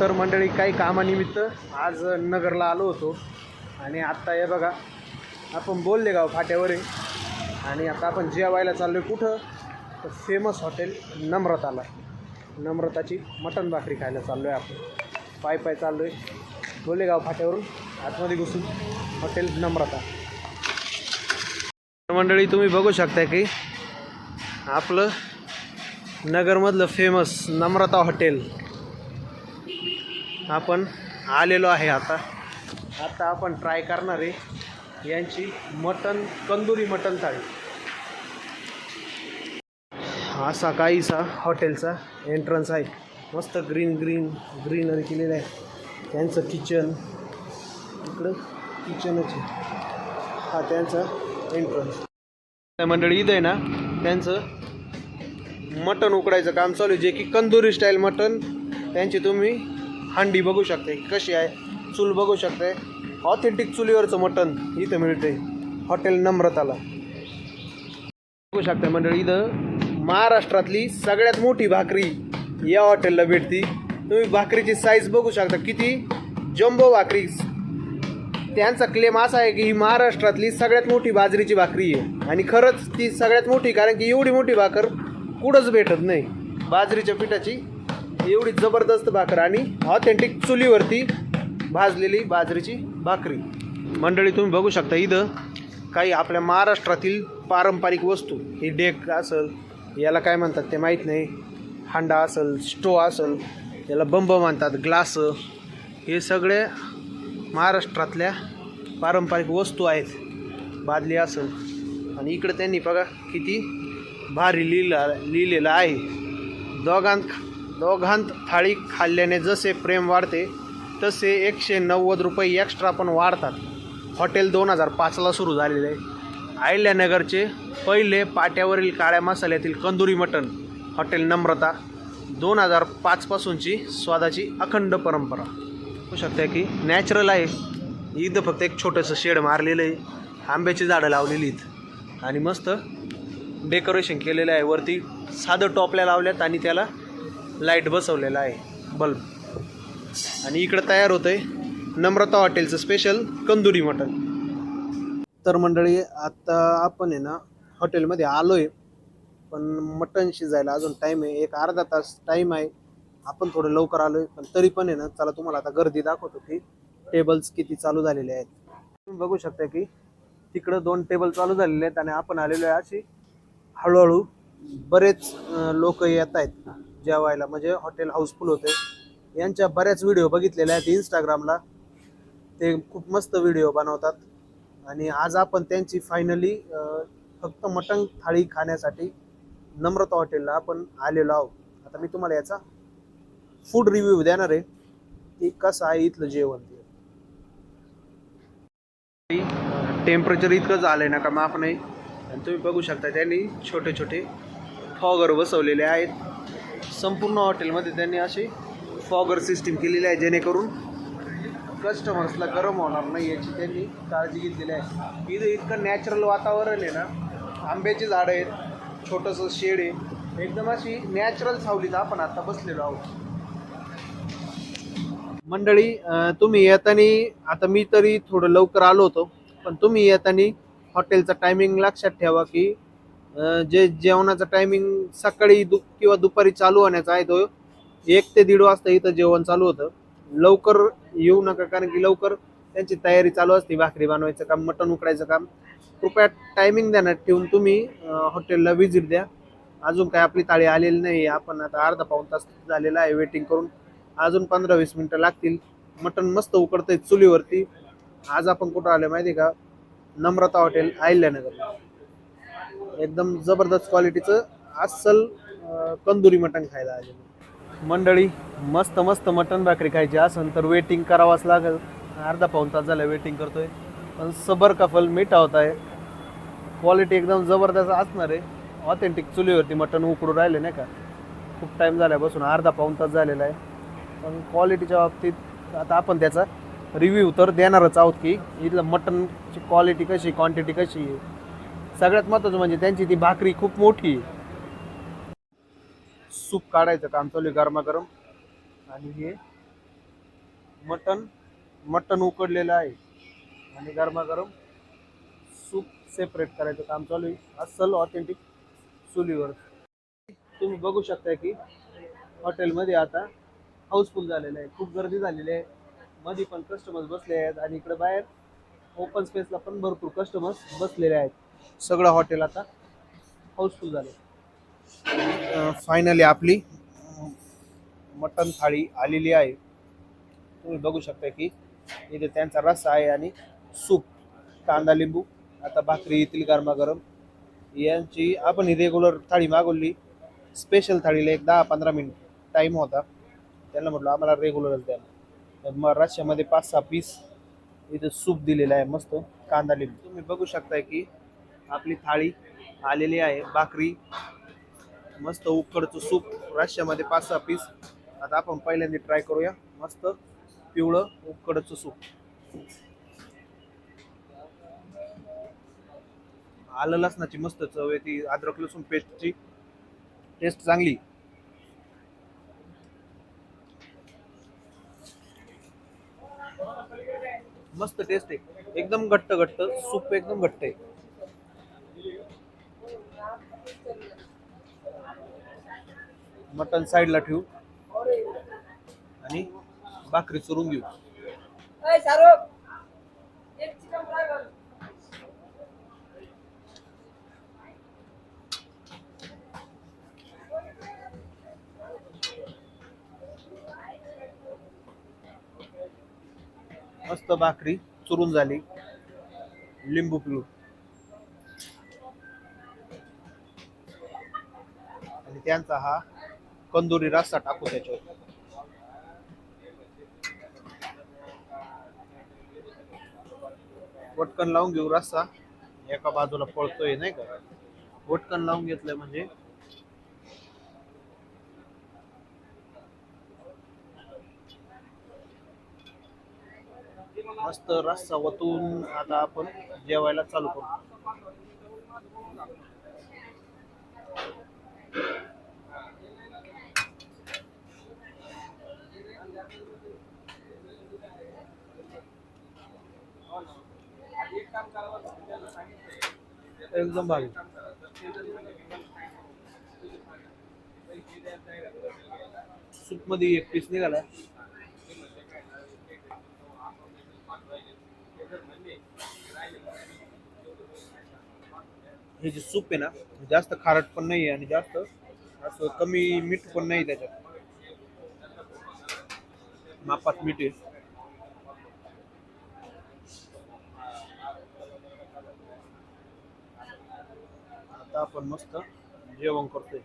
तर मंडळी काही कामानिमित्त आज नगरला आलो होतो आणि आत्ता हे बघा आपण बोललेगाव फाट्यावर आहे आणि आता आपण जेवायला चाललो आहे कुठं तर फेमस हॉटेल नम्रताला. नम्रताची मटण भाकरी खायला चाललो आहे आपण. पाय चाललो आहे बोललेगाव फाट्यावरून आतमध्ये घुसून हॉटेल नम्रता. मंडळी तुम्ही बघू शकता की आपलं नगरमधलं फेमस नम्रता हॉटेल आपण आलेलो आहे. आता आपण ट्राय करणार आहे यांची मटण कंदुरी मटण थाळी. असा काहीसा हॉटेलचा एंट्रन्स आहे. मस्त ग्रीनरी केलेलं आहे. त्यांचं किचन इकडं किचनच आहे. हा त्यांचा एंट्रन्स. मंडळी इथं आहे ना त्यांचं मटण उकडायचं काम चालू आहे जे की कंदुरी स्टाईल मटण. त्यांची तुम्ही हंडी बघू शकता कशी आहे, चूल बघू शकताय. ऑथेंटिक चुलीवरचं मटण इथं मिळते हॉटेल नम्रताला. बघू शकता मंडळी इथं महाराष्ट्रातली सगळ्यात मोठी भाकरी या हॉटेलला भेटती. तुम्ही भाकरीची साईज बघू शकता किती जम्बो भाकरी. त्यांचा क्लेम असा आहे की ही महाराष्ट्रातली सगळ्यात मोठी बाजरीची भाकरी आहे आणि खरंच ती सगळ्यात मोठी, कारण की एवढी मोठी भाकर कुठंच भेटत नाही. बाजरीच्या पिठाची एवढी जबरदस्त भाकर आणि ऑथेंटिक चुलीवरती भाजलेली बाजरीची भाकरी. मंडळी तुम्ही बघू शकता इथं काही आपल्या महाराष्ट्रातील पारंपरिक वस्तू. ही डेक असेल, याला काय म्हणतात ते माहीत नाही, हांडा असेल, स्टो असेल, याला बंब म्हणतात, ग्लास, हे सगळे महाराष्ट्रातल्या पारंपरिक वस्तू आहेत. बादली असेल आणि इकडे त्यांनी बघा किती भारी लिहिलेलं आहे. दोघांत थाळी खाल्ल्याने जसे प्रेम वाढते तसे 190 रुपये एक्स्ट्रा पण वाढतात. हॉटेल 2005ला सुरू झालेले आहे. अहिल्यानगरचे पहिले पाट्यावरील काळ्या मसाल्यातील कंदुरी मटण हॉटेल नम्रता. 2005पासूनची स्वादाची अखंड परंपरा. होऊ शकते की नॅचरल आहे. इथं फक्त एक छोटंसं शेड मारलेलं आहे, आंब्याची झाडं लावलेली आहेत आणि मस्त डेकोरेशन केलेलं आहे. वरती साधं टॉपल्या लावल्यात आणि त्याला लाईट बसवलेला आहे, बल्ब. आणि इकडं तयार होतं आहे नम्रता हॉटेलचं स्पेशल कंदुरी मटण. तर मंडळी आत्ता आपण आहे ना हॉटेलमध्ये आलो आहे, पण मटण शिजायला अजून टाईम आहे. एक अर्धा तास टाईम आहे. आपण थोडं लवकर आलो आहे, पण तरी पण आहे ना चला तुम्हाला आता गर्दी दाखवतो की टेबल्स किती चालू झालेले आहेत. तुम्ही बघू शकता की तिकडं 2 टेबल चालू झालेले आहेत आणि आपण आलेलो आहे. अशी हळूहळू बरेच लोक येत आहेत जेवायला, म्हणजे हॉटेल हाऊसफुल होते. यांच्या बऱ्याच व्हिडिओ बघितलेल्या आहेत इंस्टाग्रामला. ते खूप मस्त व्हिडिओ बनवतात आणि आज आपण त्यांची फायनली फक्त मटण थाळी खाण्यासाठी नम्रता हॉटेलला आपण आलेलो आहोत. आता मी तुम्हाला याचा फूड रिव्ह्यू देणार आहे की कसं आहे इथलं जेवण. टेम्परेचर इतकं झालं आहे ना का माफ नाही. आणि तुम्ही बघू शकता त्यांनी छोटे छोटे फॉगर बसवलेले आहेत. संपूर्ण हॉटेलमध्ये त्यांनी अशी फॉगर सिस्टीम केलेली आहे जेणेकरून कस्टमर्सला गरम होणार नाही याची त्यांनी काळजी घेतलेली आहे. इथं इतकं नॅचरल वातावरण आहे ना, आंब्याची झाडं आहेत, छोटंसं शेड आहे, एकदम अशी नॅचरल सावलीत आपण आता बसलेलो आहोत. मंडळी तुम्ही येताना, आता मी तरी थोडं लवकर आलो होतो, पण तुम्ही येताना हॉटेलचा टायमिंग लक्षात ठेवा की जे जेवणाचा टायमिंग सकाळी किंवा दुपारी चालू होण्याचा आहे तो 1 ते 1:30 वाजता इथं जेवण चालू होतं. लवकर येऊ नका, कारण की लवकर त्यांची तयारी चालू असते. भाकरी बनवायचं काम, मटण उकडायचं काम. कृपया टायमिंग ध्यानात ठेवून तुम्ही हॉटेलला व्हिजिट द्या. अजून काय आपली थाळी आलेली नाही. आपण आता अर्धा पाऊण तास झालेला आहे वेटिंग करून. अजून 15-20 मिनटं लागतील. मटण मस्त उकडतंय चुलीवरती. आज आपण कुठं आलो माहिती का? नम्रता हॉटेल अहिल्यानगर. एकदम जबरदस्त क्वालिटीचं अस्सल कंदुरी मटण खायला आले. मंडळी मस्त मटण भाकरी खायची असेल तर वेटिंग करावाच लागेल. अर्धा पाऊण तास झालं वेटिंग करतोय, पण सबर का फल मीठा होत आहे. क्वालिटी एकदम जबरदस्त असणार आहे. ऑथेंटिक चुलीवरती मटण उकडून राहिले नाही का. खूप टाईम झाला बसून, अर्धा पाऊण तास झालेला आहे. पण क्वालिटीच्या बाबतीत आता आपण त्याचा रिव्ह्यू तर देणारच आहोत की इथलं मटणची क्वालिटी कशी, क्वांटिटी कशी आहे. सगळ्यात महत्त्वाचं म्हणजे त्यांची ती भाकरी खूप मोठी आहे. सूप काढायचं काम चालू आहे गरमागरम. आणि हे मटण मटण उकडलेलं आहे आणि गरमागरम सूप सेपरेट करायचं काम चालू आहे अस्सल ऑथेंटिक चुलीवर. तुम्ही बघू शकता की हॉटेलमध्ये आता हाऊसफुल झालेलं आहे, खूप गर्दी झालेली आहे. मध्ये पण कस्टमर्स बसले आहेत आणि इकडे बाहेर ओपन स्पेसला पण भरपूर कस्टमर्स बसलेले आहेत. सगळं हॉटेल आता हाऊसफुल झाले. फायनली आपली मटण थाळी आलेली आहे. तुम्ही बघू शकता की इथे त्यांचा रस्सा आहे आणि सूप, कांदा लिंबू. आता भाकरी येतील गरमागरम. यांची आपण ही रेग्युलर थाळी मागवली, स्पेशल थाळीला एक 10-15 मिनिट टाईम होता. त्यांना म्हटलं आम्हाला रेग्युलरच द्या. तर मग रश्श्यामध्ये 5-6 पीस इथे सूप दिलेलं आहे, मस्त कांदा लिंबू. तुम्ही बघू शकताय की आपली थाळी आलेली आहे. भाकरी, मस्त उकडचं सूप, रश्श्यामध्ये 5-6 पीस. आता आपण पहिल्यांदा ट्राय करूया मस्त पिवळं उकडचं सूप. आलं लसणाची मस्त चव आहे, ती अद्रक लसूण पेस्टची टेस्ट चांगली. मस्त टेस्ट आहे, एकदम घट्ट घट्ट सूप, एकदम घट्ट आहे. मटन साईडला ठेवू आणि भाकरी चुरून घेऊ. मस्त भाकरी चुरून झाली, लिंबू पिळू आणि त्यांचा हा कंदुरी रस्सा टाकू त्याच्यावर. वटकन लावून घेऊ रस्सा, एका बाजूला पळतोय नाही का, वटकन लावून घेतलंय म्हणजे मस्त रस्सा वतून आता आपण जेवायला चालू करू. एकदम भारी. सूप मध्ये एक पीस निघाला. हे जे सूप आहे ना, जास्त खारट पण नाही आणि जास्त असं कमी मीठ पण नाही, त्याच्यात मापात मीठ आहे. आता आपण मस्त जेवण करतोय,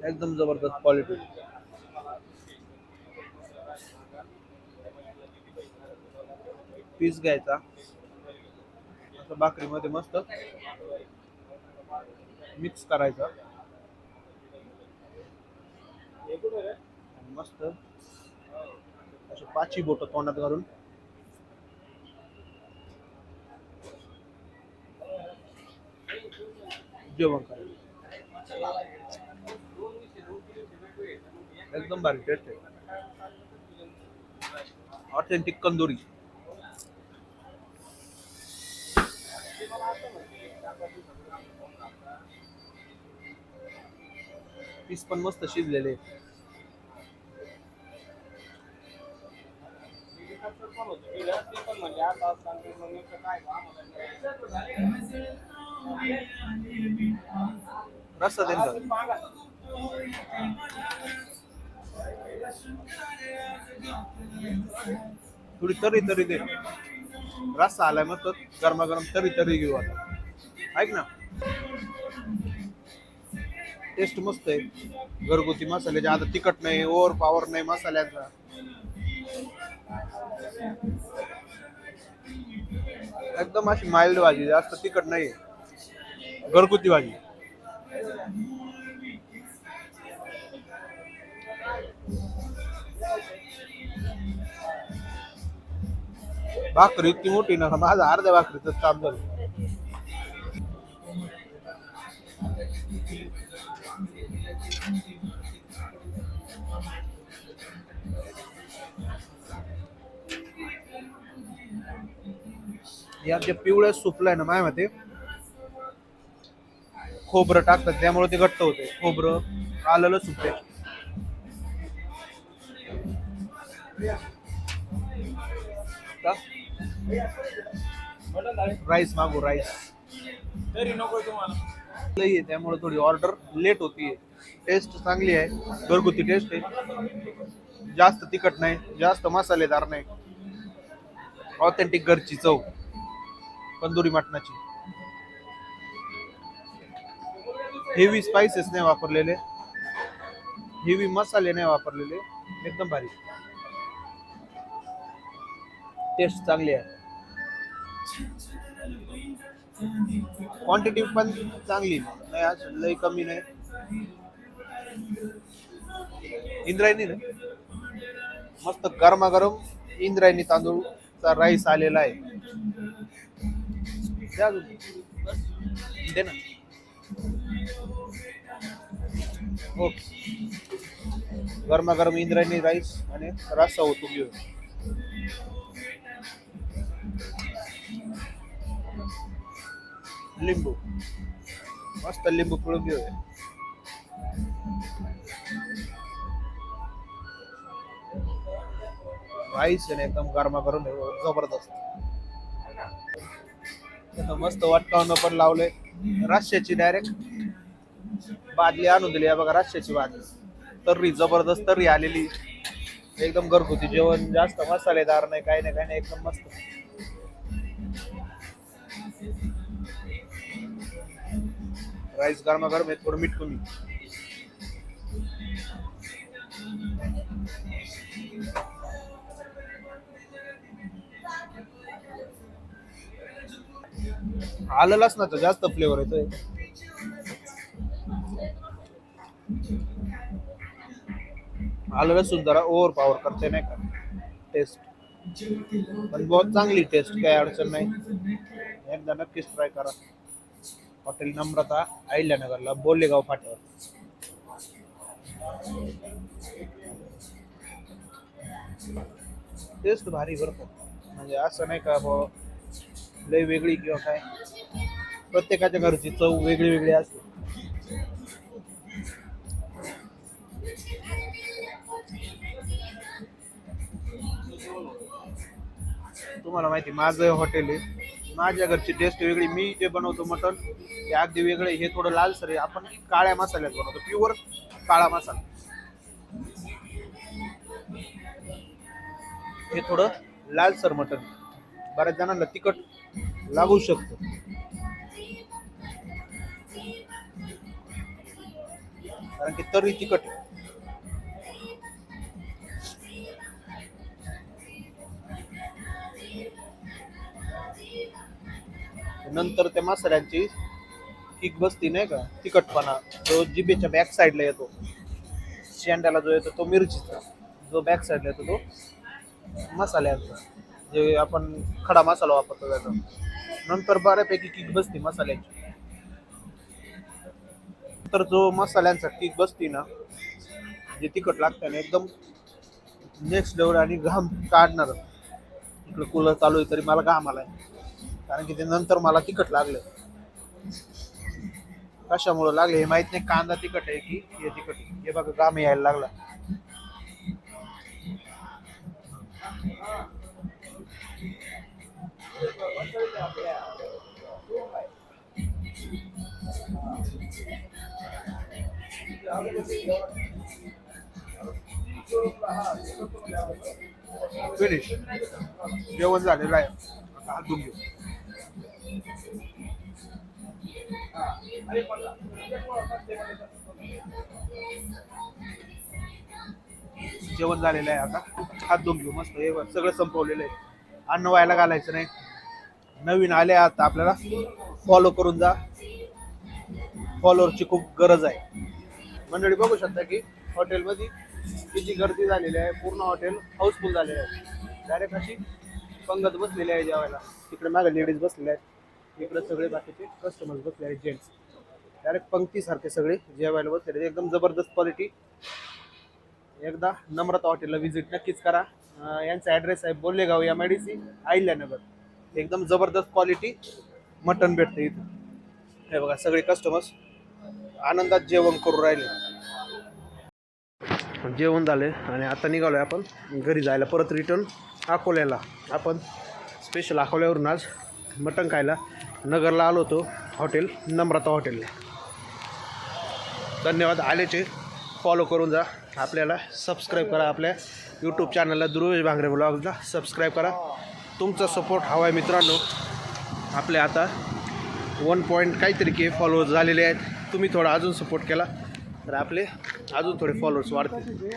एकदम जबरदस्त क्वालिटी. पीस घ्यायचा, असं भाकरीमध्ये मस्त मिक्स करायचं आणि मस्त अशी पाची बोट तोंडात घालून जेवण करायचं. एकदम भारी टेस्ट आहे, ऑथेंटिक कंदुरी. पीस पण मस्त शिजलेले. रस्सा त्यांचा थोडी तरी तरी दे. रस्सा आलाय मस्त गरमागरम, तरी तरी घेऊ आता. ऐक ना, टेस्ट मस्त आहे, घरगुती मसाल्याचे. आता तिखट नाही, ओव्हर पॉवर नाही मसाल्याचा. एकदम अशी माइल्ड भाजी, जास्त तिखट नाही, घरगुती भाजी. भाकरी इतकी मोठी ना, माझं अर्ध्या भाकरीच काम झालं. या जे पिवळ्या सूपला आहे ना माझ्या मते खोबरं टाकतात त्यामुळे ते घट्ट होते. खोबरं, आलं लसूण पेस्ट. राईस मागू राईस तरी नको तुम्हाला लई आहे त्यामुळे थोडी ऑर्डर लेट होतीये. टेस्ट चांगली आहे, घरगुती टेस्ट आहे. जास्त तिखट नाही, जास्त मसालेदार नाही. ऑथेंटिक घरची चव तंदुरी मटणाची. हेवी स्पाइसेस नाही वापरलेले, हेवी मसाले नाही वापरलेले. एकदम भारी टेस्ट चांगली आहे. क्वांटिटी पण चांगली नाही, आज लई कमी नाही. इंद्रायणी ना मस्त गरमागरम इंद्रायणी तांदूळचा राईस आलेला आहे. द्या अजून. दे ना. ओके, गरमागरम इंद्रायणी राईस आणि रस्सा होतो घेऊ. लिंबू मस्त लिंबू पिळून घेऊया. राईस आहे ना एकदम गरमागरम जबरदस्त. मस्त वाटकावणं पण लावलंय. रश्श्याची डायरेक्ट बादली आणून दिली आहे बघा, रश्श्याची बादली. तर्री जबरदस्त तर्री आलेली. एकदम घरगुती जेवण, जास्त मसालेदार नाही, काही नाही काही नाही, एकदम मस्त. राईस गरमागरम आहे, थोडं मीठ कमी. आलं लसणाचं जास्त फ्लेवर येतोय. आलं लसूण जरा ओव्हर पॉवर करते नाही का टेस्ट, पण बहुत चांगली टेस्ट, काही अडचण नाही. एकदा नक्कीच ट्राय करा. हॉटेल नम्रता, अहिल्यानगरला, बोलेगाव फाट्यावर. टेस्ट भारी बरं, म्हणजे असं नाही का लय वेगळी किंवा काय. प्रत्येकाच्या घरची चव वेगळी वेगळी असते. तुम्हाला माहिती माझं हॉटेल आहे, माझ्या घरची टेस्ट वेगळी. मी जे बनवतो मटण ते अगदी वेगळे. हे थोडं लालसर आहे, आपण काळ्या मसाल्यात बनवतो, प्युअर काळा मसाला. हे थोडं लालसर मटण, बऱ्याच जणांना तिखट लागू शकतं, कारण की तरी तिखट आहे. नंतर त्या मसाल्यांची किक बसती नाही का, तिखटपणा जो जिभेच्या बॅक साईडला येतो. शेंड्याला जो येतो तो मिरचीचा, जो बॅक साईडला येतो तो मसाल्याचा, जे आपण खडा मसाला वापरतो त्याचा. नंतर बऱ्यापैकी किक बसती मसाल्याची. तर जो मसाल्यांचा किक बसती ना, जे तिखट लागतं ना एकदम नेक्स्ट लेवल. आणि घाम काढणार. इकडं कूलर चालू आहे तरी मला घाम आलाय, कारण की ते नंतर मला तिखट लागलं. कशामुळे लागले हे माहित नाही. कांदा तिखट आहे की हे तिखट आहे, हे बघा घाम यायला लागला. फिनिश, जेवण झालेलं आहे. आता हात धुवून घेऊ. जेवण झालेलं आहे, आता हात धुवून घेऊ. मस्त हे सगळं संपवलेलं आहे. अन्न व्हायला घालायचं नाही. नवीन आले आता आपल्याला फॉलो करून जा. फॉलोअरची खूप गरज आहे. मंडळी बघू शकता की हॉटेलमध्ये किती गर्दी झालेली आहे. पूर्ण हॉटेल हाऊसफुल झालेलं आहे. डायरेक्ट अशी पंगत बसलेली आहे जेवायला. तिकडे मागे लेडीज बसलेल्या आहेत, इकडे सगळे बाकीचे कस्टमर्स बसले आहेत, जेंट्स. डायरेक्ट पंक्तीसारखे सगळे जेवायला बसलेले. एकदम जबरदस्त क्वालिटी. एकदा नम्रता हॉटेलला व्हिजिट नक्कीच करा. यांचा ॲड्रेस आहे बोलेगाव MIDC, अहिल्यानगर. एकदम जबरदस्त क्वालिटी मटण भेटते इथं. हे बघा सगळे कस्टमर्स आनंदात जेवण करू राहिले. जेवण झाले आणि आता निघालोय आपण घरी जायला, परत रिटर्न अकोल्याला. आपण स्पेशल अकोल्यावरून आज मटण खायला नगरला आलो होतो, हॉटेल नम्रता हॉटेलला. धन्यवाद. आलेचे फॉलो करून जा, आपल्याला सबस्क्राईब करा, आपल्या यूट्यूब चॅनलला दुर्वेश भांगरे ब्लॉगला सबस्क्राईब करा. तुमचा सपोर्ट हवा आहे मित्रांनो. आपले आता 1 काहीतरी के फॉलोअर्स झालेले आहेत. तुम्ही थोडा अजून सपोर्ट केला तर आपले अजून थोडे फॉलोअर्स वाढतील.